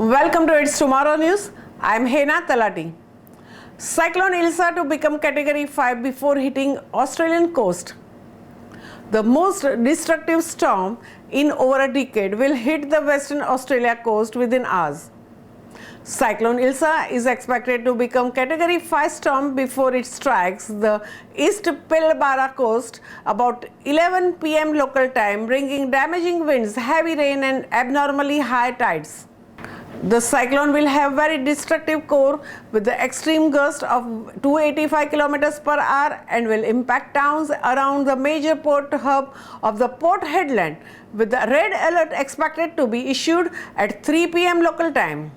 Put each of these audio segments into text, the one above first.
Welcome to It's Tomorrow News. I am Hena Talati. Cyclone Ilsa to become Category 5 before hitting Australian coast. The most destructive storm in over a decade will hit the Western Australia coast within hours. Cyclone Ilsa is expected to become Category 5 storm before it strikes the East Pilbara coast about 11 p.m. local time, bringing damaging winds, heavy rain and abnormally high tides. The cyclone will have very destructive core with the extreme gust of 285 km per hour and will impact towns around the major port hub of the Port Hedland, with the red alert expected to be issued at 3 p.m. local time.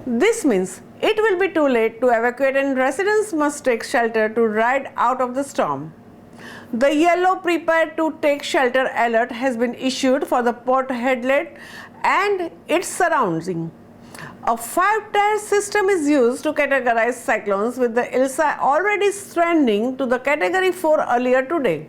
This means it will be too late to evacuate and residents must take shelter to ride out of the storm. The yellow prepare to take shelter alert has been issued for the Port Hedland and its surrounding. A 5-tier system is used to categorize cyclones, with the Ilsa already trending to the Category 4 earlier today.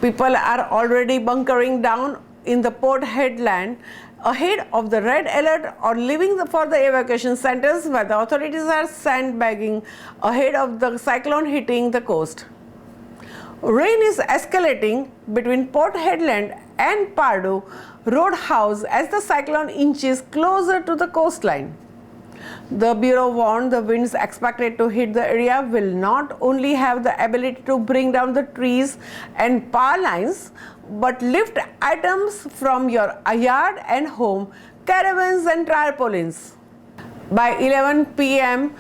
People are already bunkering down in the Port Hedland ahead of the red alert or leaving for the evacuation centers, where the authorities are sandbagging ahead of the cyclone hitting the coast. Rain is escalating between Port Hedland and Pardo Roadhouse as the cyclone inches closer to the coastline. The Bureau warned the winds expected to hit the area will not only have the ability to bring down the trees and power lines, but lift items from your yard and home, caravans and tarpaulins. By 11 p.m.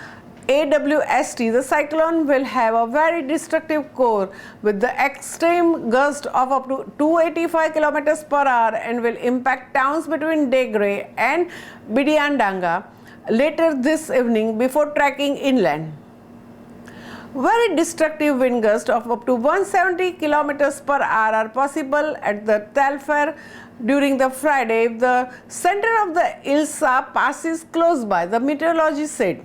AWST, the cyclone will have a very destructive core with the extreme gust of up to 285 km per hour and will impact towns between Degray and Bidiandanga later this evening before tracking inland. Very destructive wind gusts of up to 170 km per hour are possible at the Telfair during the Friday if the center of the Ilsa passes close by, the meteorologist said.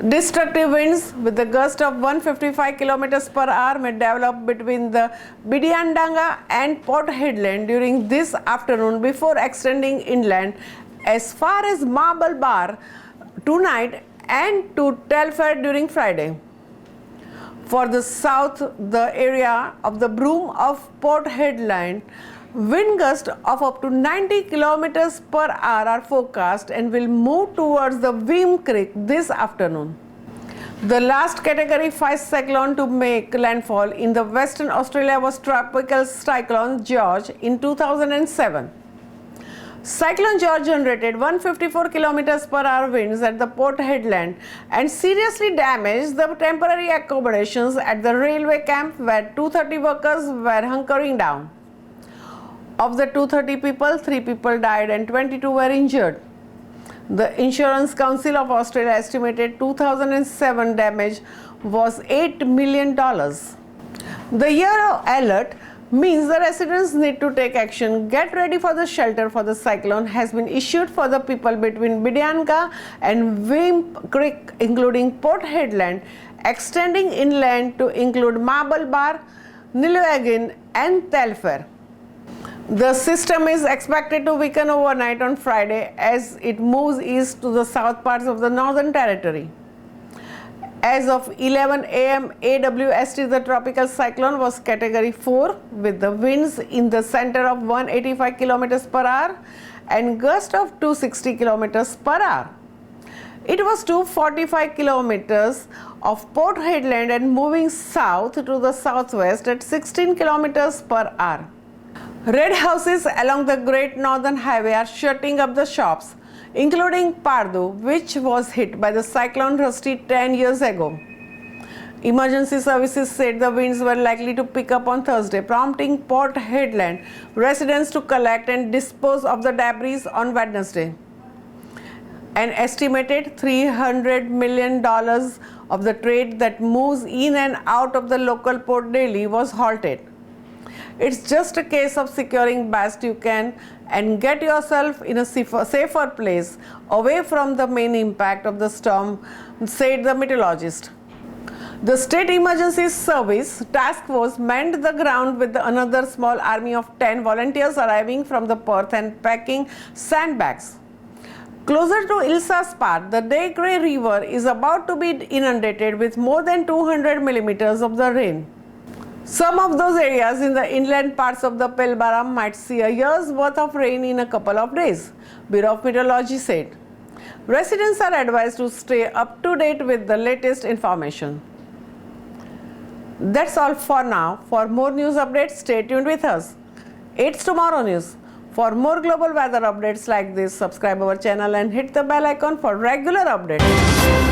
Destructive winds with the gust of 155 km per hour may develop between the Bidiandanga and Port Hedland during this afternoon before extending inland as far as Marble Bar tonight and to Telfair during Friday. For the south, the area of the Broome of Port Hedland, wind gusts of up to 90 km per hour are forecast and will move towards the Weem Creek this afternoon. The last Category 5 cyclone to make landfall in the Western Australia was Tropical Cyclone George in 2007. Cyclone George generated 154 km per hour winds at the Port Hedland and seriously damaged the temporary accommodations at the railway camp where 230 workers were hunkering down. Of the 230 people, 3 people died and 22 were injured. The Insurance Council of Australia estimated 2007 damage was $8 million. The yellow alert means the residents need to take action. Get ready for the shelter for the cyclone has been issued for the people between Bidiandanga and Weem Creek, including Port Hedland, extending inland to include Marble Bar, Nilluagin and Telfair. The system is expected to weaken overnight on Friday as it moves east to the south parts of the Northern Territory. As of 11 a.m. AWST, the tropical cyclone was Category 4 with the winds in the center of 185 km per hour and gust of 260 km per hour. It was 245 km of Port Hedland and moving south to the southwest at 16 km per hour. Red houses along the Great Northern Highway are shutting up the shops, including Pardo, which was hit by the cyclone Rusty 10 years ago. Emergency services said the winds were likely to pick up on Thursday, prompting Port Hedland residents to collect and dispose of the debris on Wednesday. An estimated $300 million of the trade that moves in and out of the local port daily was halted. It's just a case of securing best you can and get yourself in a safer place away from the main impact of the storm, said the meteorologist. The State Emergency Service Task Force manned the ground with another small army of 10 volunteers arriving from the Perth and packing sandbags. Closer to Ilsa's path, the Degray River is about to be inundated with more than 200 millimeters of the rain. Some of those areas in the inland parts of the Pilbara might see a year's worth of rain in a couple of days, Bureau of Meteorology said. Residents are advised to stay up to date with the latest information. That's all for now. For more news updates, stay tuned with us. It's Tomorrow News. For more global weather updates like this, subscribe our channel and hit the bell icon for regular updates.